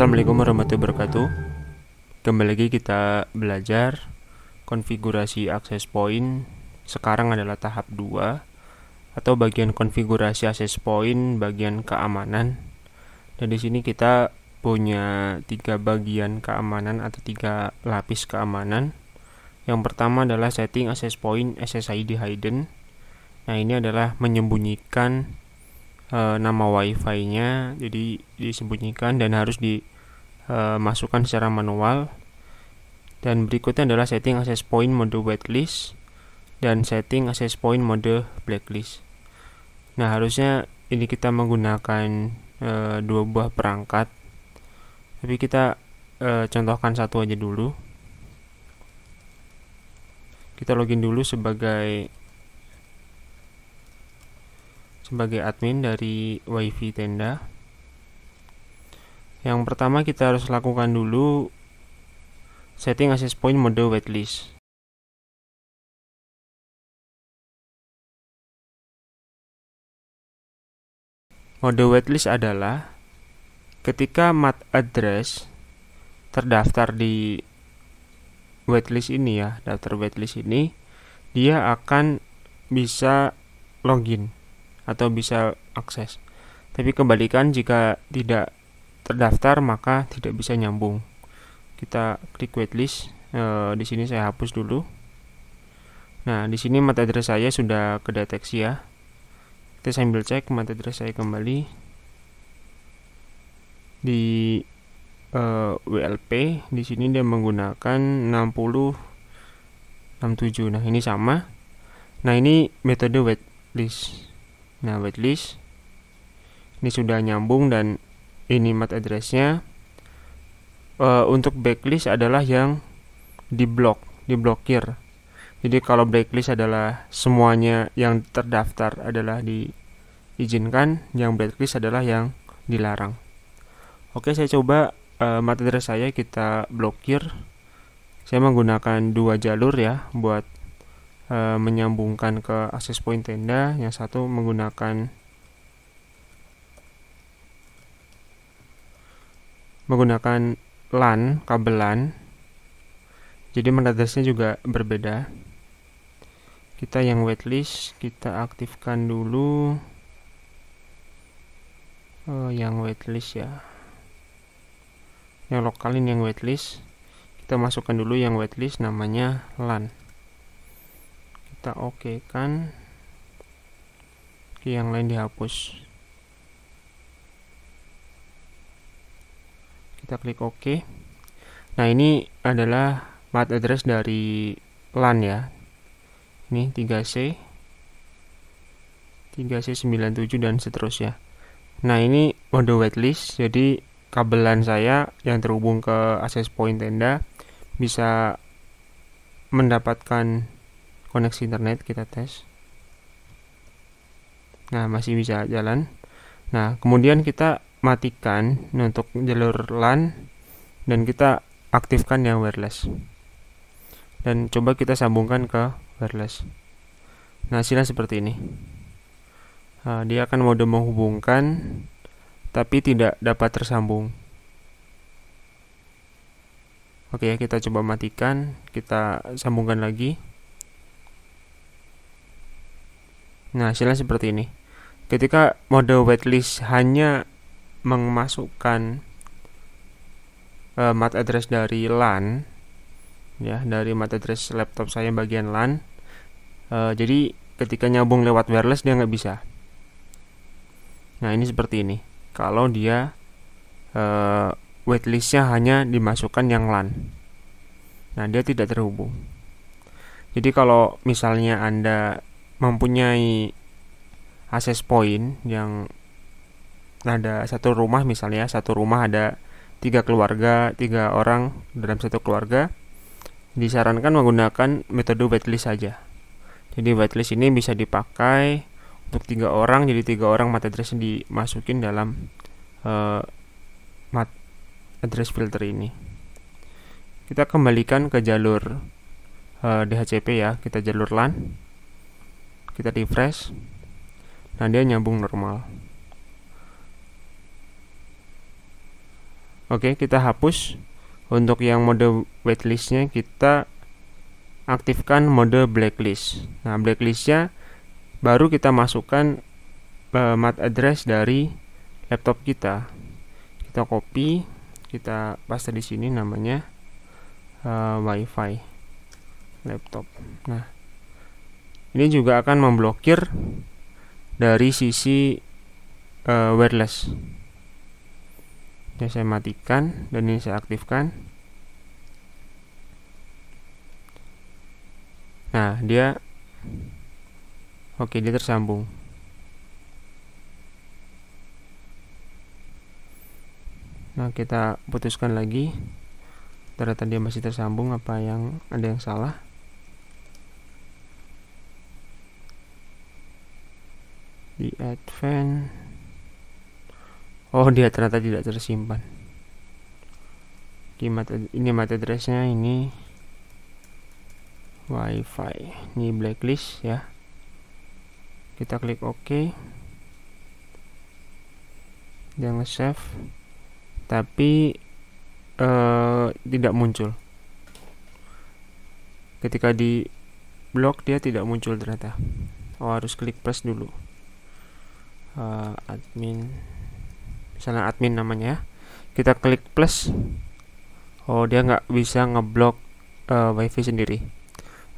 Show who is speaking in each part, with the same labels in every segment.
Speaker 1: Assalamualaikum warahmatullahi wabarakatuh. Kembali lagi kita belajar konfigurasi access point. Sekarang adalah tahap 2 atau bagian konfigurasi access point bagian keamanan. Dan di sini kita punya 3 bagian keamanan atau 3 lapis keamanan. Yang pertama adalah setting access point SSID hidden. Nah, ini adalah menyembunyikan nama wifi-nya, jadi disembunyikan dan harus dimasukkan secara manual. Dan berikutnya adalah setting access point mode whitelist dan setting access point mode blacklist. Nah, harusnya ini kita menggunakan 2 buah perangkat, tapi kita contohkan satu aja dulu. Kita login dulu sebagai admin dari wifi tenda. Yang pertama kita harus lakukan dulu setting access point mode whitelist. Mode whitelist adalah ketika MAC address terdaftar di whitelist ini ya, daftar whitelist ini, dia akan bisa login atau bisa akses. Tapi kebalikan, jika tidak terdaftar maka tidak bisa nyambung. Kita klik whitelist. Di sini saya hapus dulu. Nah, di sini MAC address saya sudah kedeteksi ya. Kita sambil cek MAC address saya kembali di WLP. Di sini dia menggunakan 6067. Nah, ini sama. Nah, ini metode whitelist. Nah, whitelist ini sudah nyambung dan ini MAC address-nya. Untuk blacklist adalah yang diblokir. Jadi kalau blacklist adalah semuanya yang terdaftar adalah diizinkan, yang blacklist adalah yang dilarang. Oke, saya coba MAC address saya kita blokir. Saya menggunakan 2 jalur ya buat menyambungkan ke access point tenda. Yang satu menggunakan LAN, kabel LAN. Jadi MAC address-nya juga berbeda. Kita yang whitelist kita aktifkan dulu. Yang whitelist ya. Yang lokalin yang whitelist. Kita masukkan dulu yang whitelist namanya LAN. Kita oke kan. Yang lain dihapus. Kita klik OK. Nah, ini adalah MAC address dari LAN ya. Ini 3C 97 dan seterusnya. Nah, ini mode whitelist. Jadi kabel LAN saya yang terhubung ke access point tenda bisa mendapatkan koneksi internet. Kita tes. Nah, masih bisa jalan. Nah, kemudian kita matikan untuk jalur LAN dan kita aktifkan yang wireless. Dan coba kita sambungkan ke wireless. Nah, hasilnya seperti ini. Dia akan mode menghubungkan tapi tidak dapat tersambung. Oke ya, kita coba matikan, kita sambungkan lagi. Nah, hasilnya seperti ini. Ketika mode whitelist hanya memasukkan MAC address dari LAN ya, dari MAC address laptop saya bagian LAN. Jadi ketika nyambung lewat wireless dia nggak bisa. Nah, ini seperti ini. Kalau dia whitelistnya hanya dimasukkan yang LAN, nah dia tidak terhubung. Jadi kalau misalnya Anda mempunyai access point yang ada satu rumah, misalnya satu rumah ada 3 keluarga, 3 orang dalam satu keluarga, disarankan menggunakan metode whitelist saja. Jadi whitelist ini bisa dipakai untuk 3 orang, jadi 3 orang MAC address dimasukin dalam MAC address filter ini. Kita kembalikan ke jalur DHCP ya, kita jalur LAN. Kita refresh. Nah, dia nyambung normal. Oke, kita hapus. Untuk yang mode waitlistnya kita aktifkan mode blacklist. Nah, blacklistnya baru kita masukkan MAC address dari laptop kita. Kita copy, kita paste di sini namanya WiFi laptop. Nah, ini juga akan memblokir dari sisi wireless. Ini saya matikan dan ini saya aktifkan. Nah, dia tersambung. Nah, kita putuskan lagi. Ternyata dia masih tersambung, apa yang ada yang salah? Di advance. Oh, dia ternyata tidak tersimpan. Ini MAC address-nya, ini WiFi, ini blacklist ya. Kita klik OK. Dia nge-save, tapi tidak muncul. Ketika di blok dia tidak muncul ternyata. Oh, harus klik plus dulu. Admin, misalnya admin namanya ya. Kita klik plus. Oh, dia nggak bisa ngeblok WiFi sendiri.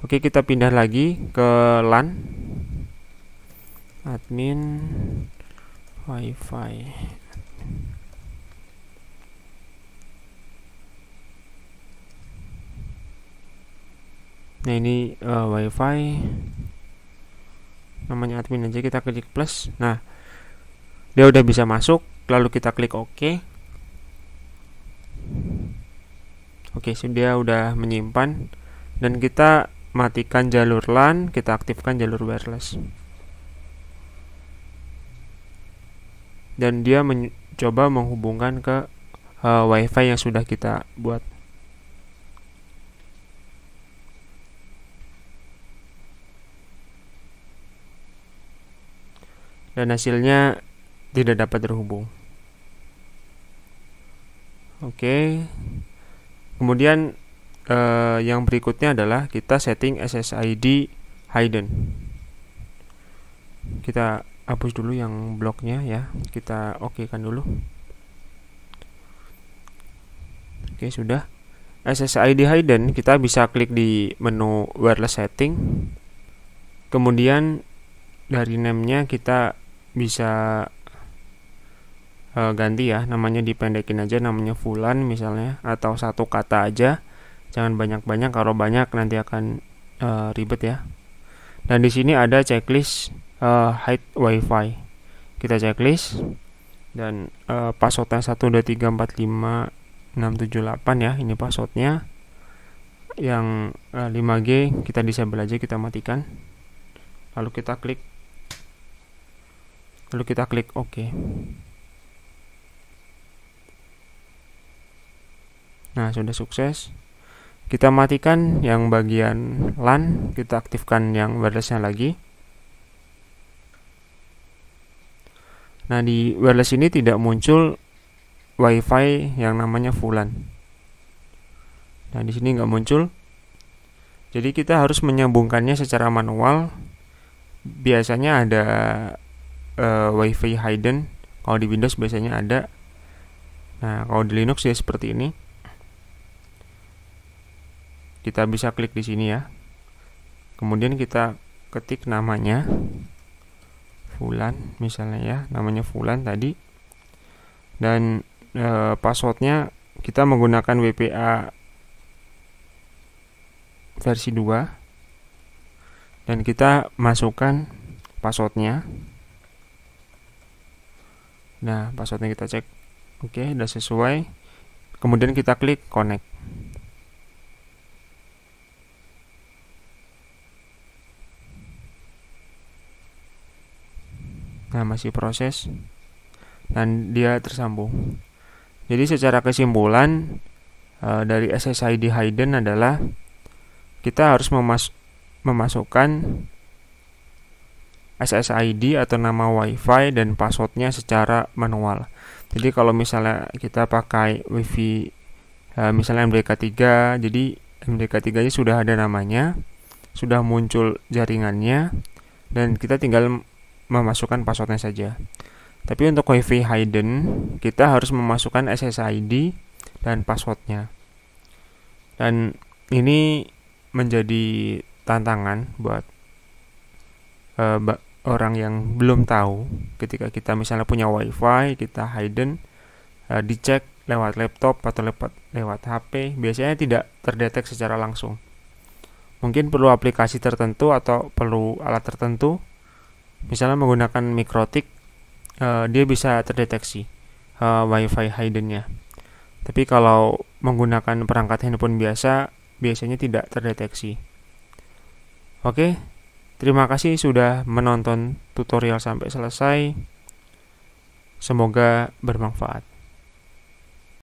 Speaker 1: Oke, kita pindah lagi ke LAN. Admin WiFi. Nah, ini WiFi. Namanya admin aja, kita klik plus. Nah, dia udah bisa masuk. Lalu kita klik OK. Oke, dia udah menyimpan. Dan kita matikan jalur LAN, kita aktifkan jalur wireless. Dan dia mencoba menghubungkan ke WiFi yang sudah kita buat. Dan hasilnya tidak dapat terhubung. Oke. Kemudian yang berikutnya adalah kita setting SSID hidden. Kita hapus dulu yang bloknya ya. Kita oke kan dulu. Oke, sudah. SSID hidden, kita bisa klik di menu wireless setting. Kemudian dari name-nya kita bisa ganti ya, namanya dipendekin aja, namanya Fulan misalnya, atau satu kata aja, jangan banyak-banyak. Kalau banyak nanti akan ribet ya. Dan di sini ada checklist hide WiFi. Kita checklist dan passwordnya 123456778 ya, ini passwordnya. Yang 5G kita disable aja, kita matikan. Lalu kita klik OK. Nah, sudah sukses. Kita matikan yang bagian LAN, kita aktifkan yang wirelessnya lagi. Nah, di wireless ini tidak muncul WiFi yang namanya Fulan. Nah, di sini nggak muncul. Jadi kita harus menyambungkannya secara manual. Biasanya ada WiFi hidden. Kalau di Windows biasanya ada. Nah, kalau di Linux ya seperti ini. Kita bisa klik di sini ya. Kemudian kita ketik namanya Fulan misalnya ya, namanya Fulan tadi. Dan passwordnya kita menggunakan WPA versi 2. Dan kita masukkan passwordnya. Nah, passwordnya kita cek. Oke, udah sesuai. Kemudian kita klik connect. Nah, masih proses. Dan dia tersambung. Jadi secara kesimpulan dari SSID hidden adalah kita harus memasukkan SSID atau nama WiFi dan passwordnya secara manual. Jadi kalau misalnya kita pakai WiFi misalnya MDK3, jadi MDK3 nya sudah ada namanya, sudah muncul jaringannya, dan kita tinggal memasukkan passwordnya saja. Tapi untuk WiFi hidden, kita harus memasukkan SSID dan passwordnya. Dan ini menjadi tantangan buat orang yang belum tahu. Ketika kita misalnya punya WiFi, kita hidden, dicek lewat laptop atau lewat HP, biasanya tidak terdeteksi secara langsung. Mungkin perlu aplikasi tertentu atau perlu alat tertentu, misalnya menggunakan Mikrotik, dia bisa terdeteksi WiFi hidden-nya. Tapi kalau menggunakan perangkat handphone biasanya tidak terdeteksi. Oke, terima kasih sudah menonton tutorial sampai selesai. Semoga bermanfaat.